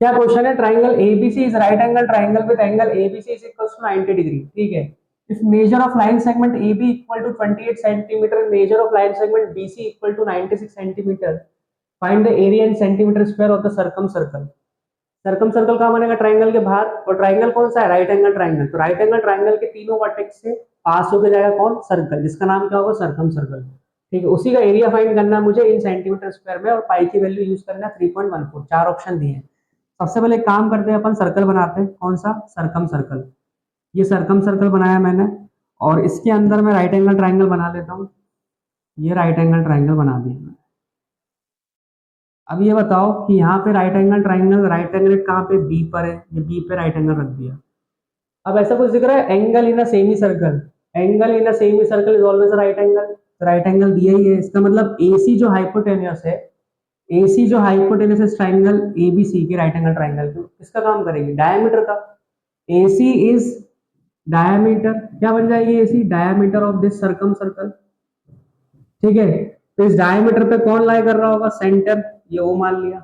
क्या क्वेश्चन है, triangle ABC is right angle triangle with angle ABC is equals to 90 degree. ठीक है, if measure of line segment AB equal to 28 centimetre, measure of line segment BC equal to 96 centimetre, find the area in centimetre square of the circum circle. Circum circle कहाँ बनेगा, triangle के बाहर, और triangle कौन सा है, right angle triangle. तो right angle triangle के तीनों वर्टेक्स से पास होकर जाएगा कौन, सर्कल, जिसका नाम क्या होगा, सर्कम सर्कल। ठीक है, उसी का एरिया फाइंड करना है मुझे इन सेंटीमीटर स्क्वायर में, और पाई की वैल्यू यूज करना है 3.14। चार ऑप्शन दिए हैं। सबसे पहले एक काम करते हैं, अपन सर्कल बनाते हैं, कौन सा, सर्कम सर्कल। ये सर्कम सर्कल बनाया मैंने, और इसके अंदर मैं राइट एंगल ट्राइंगल बना लेता हूँ। ये राइट एंगल ट्राइंगल बना दिया मैंने। अब ये बताओ कि यहाँ पे right angle triangle, right angle कहाँ पे, बी पर है, ये बी पे राइट एंगल रख दिया। अब ऐसा कुछ दिख रहा है, angle in a semi circle, angle in a semi circle is always right angle. Right angle दिया ही है, इसका मतलब AC जो हाइपोटेन्यूस है, AC जो हाइपोटेन्यूस है ट्राइंगल ABC के राइट एंगल ट्राइंगल के, किसका काम करेगी, डायमीटर का। AC इज डायमीटर, क्या बन जाएगी AC, diameter of this circum circle. ठीक है, तो इस डायमीटर पे कौन लाई कर रहा होगा, सेंटर, ये O मान लिया,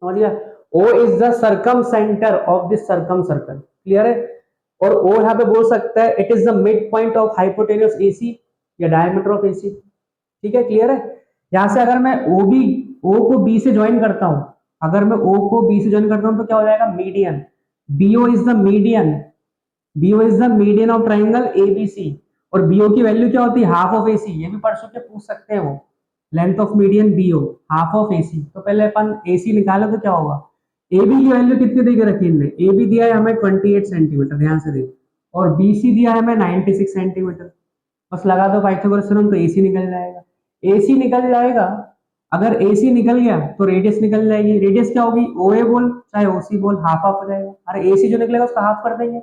समझ गया। O is the circum centre of this circum circle, clear है। और O यहाँ पे बोल सकता है it is the mid point of hypotenuse AC या डायमीटर ऑफ AC। ठीक है, क्लियर है। यहां से अगर मैं O को B से ज्वाइन करता हूं, अगर मैं O को B से ज्वाइन करता हूं तो क्या हो जाएगा, median. BO is the median, BO is the median of triangle ABC। और BO की वैल्यू क्या होती है, हाफ ऑफ AC। ये भी परसों के पूछ सकते हैं वो, length of median BO half of AC। तो पहले अपन AC निकाले तो क्या होगा, AB की वैल्यू कितनी दी रखी इनने, AB दिया है हमें 28 सेंटीमीटर, ध्यान से देख, और BC दिया है हमें 96 सेंटीमीटर। बस लगा दो पाइथागोरस थ्योरम तो AC निकल जाएगा। AC निकल जाएगा, अगर AC निकल गया तो रेडियस निकल जाएगी। रेडियस क्या होगी, OA बोल चाहे OC बोल, हाफ हाफ हो जाएगा। अरे AC जो निकलेगा उसका हाफ कर देंगे,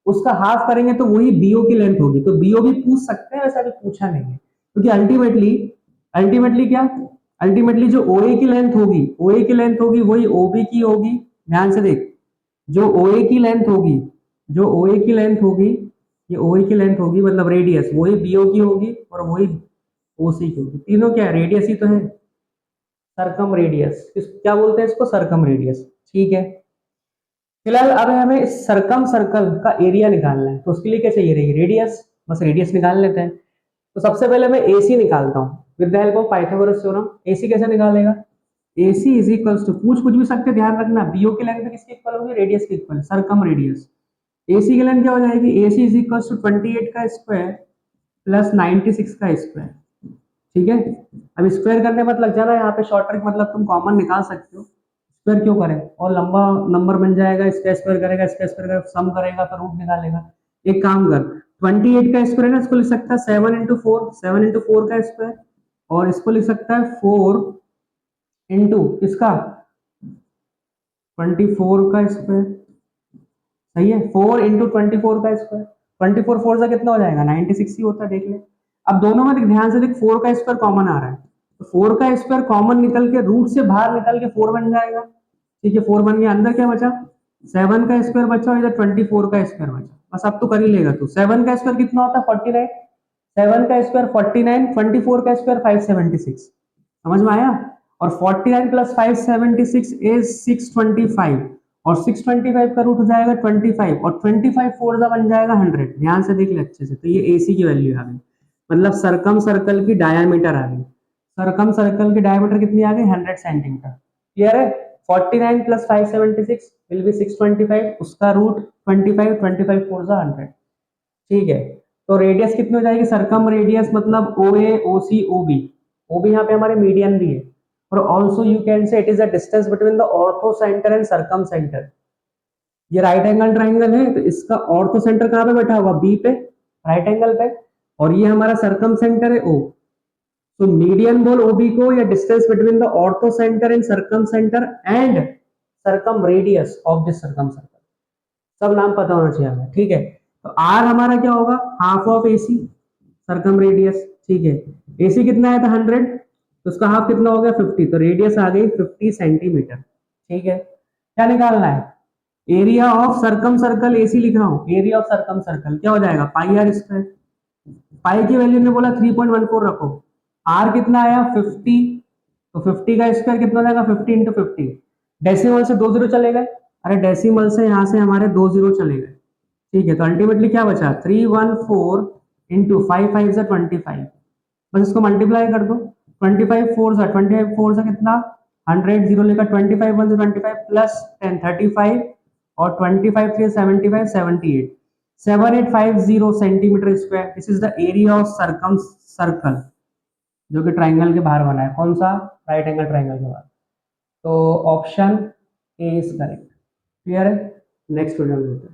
उसका हाफ करेंगे तो वही BO की लेंथ होगी। तो BO भी पूछ सकते हैं, वैसा भी पूछा नहीं है, क्योंकि अल्टीमेटली अल्टीमेटली क्या, अल्टीमेटली जो OA की लेंथ होगी, OA की लेंथ होगी वही OB की होगी। ध्यान से देख, जो OA की लेंथ होगी, जो OA की लेंथ होगी, ये OA की लेंथ होगी मतलब रेडियस, वही BO की होगी और वही OC की होगी। तीनों क्या है, रेडियस ही तो है, सरकम रेडियस। क्या बोलते हैं इसको, सरकम रेडियस। ठीक है, फिलहाल अब हमें इस सरकम सर्कल का एरिया निकालना है, तो उसके लिए क्या चाहिए रहेगी, रेडियस। बस रेडियस निकाल लेते हैं। तो सबसे पहले मैं AC निकालता हूँ with the help of Pythagoras theorem. AC कैसे निकालेगा, AC इज इक्वल्स टू, पूछ कुछ भी सकते, ध्यान रखना, BO की लेंथ किसके इक्वल होगी, रेडियस के इक्वल, सरकम रेडियस। AC की लेंथ क्या हो जाएगी, AC इज इक्वल्स टू 28 का स्क्वायर प्लस 96 का स्क्वायर। ठीक है, अब स्क्वायर करने मत लग जाना, यहाँ पे शॉर्ट ट्रिक मतलब तुम कॉमन निकाल सकते हो। स्क्वायर क्यों करें, और लंबा नंबर बन जाएगा, इसका स्क्वायर करेगा, इसका स्क्वायर करेगा, सम करेगा तो रूट निकालेगा। एक काम कर, 28 का स्क्वायर है ना, इसको लिख सकता है 7 into 4, 7 into 4 का स्क्वायर, और इसको लिख सकता है 4 इंटू इसका 24 का स्क्वायर। सही है, 4 into 24 का स्क्वायर, 24 4 से कितना हो जाएगा, 96 ही होता है, देख ले। अब दोनों में ध्यान से देख, 4 का स्क्वायर कॉमन आ रहा है, तो 4 का स्क्वायर कॉमन निकल के रूट से बाहर निकल के 4 बन जाएगा। ठीक है, 4 बन गया, अंदर क्या बचा, 7 का स्क्वायर बचा और इधर 24 का स्क्वायर बचा। बस अब तो कर ही लेगा तू। 7 का स्क्वायर कितना होता है, 49, 7 का स्क्वायर 49, 24 का स्क्वायर 576, समझ में आया। और 49 प्लस 576 इज 625, और 625 का रूट हो जाएगा 25, और 25 फोर जा बन जाएगा 100। ध्यान से देख ले अच्छे से, तो ये AC की वैल्यू आ गई, मतलब सरकम सर्कल की डायमीटर आ गई। सरकम सर्कल की डायमीटर कितनी आ गई, 100 सेंटीमीटर। क्लियर है, 49 प्लस 576 विल बी 625, उसका रूट 25, 25 फोर जा 100। ठीक है, तो रेडियस कितनी हो जाएगी, सरकम रेडियस मतलब OA OC OB, OB यहाँ पे हमारे मीडियन भी है, और also you can say it is the distance between the orthocentre and circumcentre. ये राइट एंगल ट्राइंगल है, तो इसका ऑर्थो सेंटर कहाँ पे बैठा होगा, B पे, राइट एंगल पे, और ये हमारा सरकम सेंटर है O। तो मीडियन बोल OB को, या distance between the orthocentre and circumcentre and circumradius of this circumcircle, सब नाम पता होना चाहिए हमें। ठीक है, तो R हमारा क्या होगा, हाफ ऑफ AC, सरकम रेडियस। ठीक है, AC कितना आया था 100, तो उसका हाफ कितना हो गया 50, तो रेडियस आ गई 50 सेंटीमीटर। ठीक है, क्या निकालना है, एरिया ऑफ सरकम सर्कल AC लिख रहा हूं, एरिया ऑफ सरकम सर्कल क्या हो जाएगा, पाई आर स्क्वायर। पाई की वैल्यू ने बोला 3.14 रखो, आर कितना आया 50, तो 50 का स्क्वायर कितना हो जाएगा, 50 into 50, डेसिमल से 2 जीरो चले गए, अरे डेसिमल से यहाँ से हमारे 2 जीरो चले गए, ठीक है। तो अल्टीमेटली क्या बचा 314 इंटू 5 5 25, बस इसको मल्टीप्लाई कर दो। 25 4 से कितना 100, जीरो लेकर 25 1 से 25 प्लस 10 35 और 25 3 75 78 7850 centimetre square. This is the area of circum circle जो कि ट्राइंगल के बाहर बना है, कौन सा, राइट एंगल ट्राइंगल के बाहर। तो option A is correct. Clear है, नेक्स्ट वीडियो में मिलते हैं।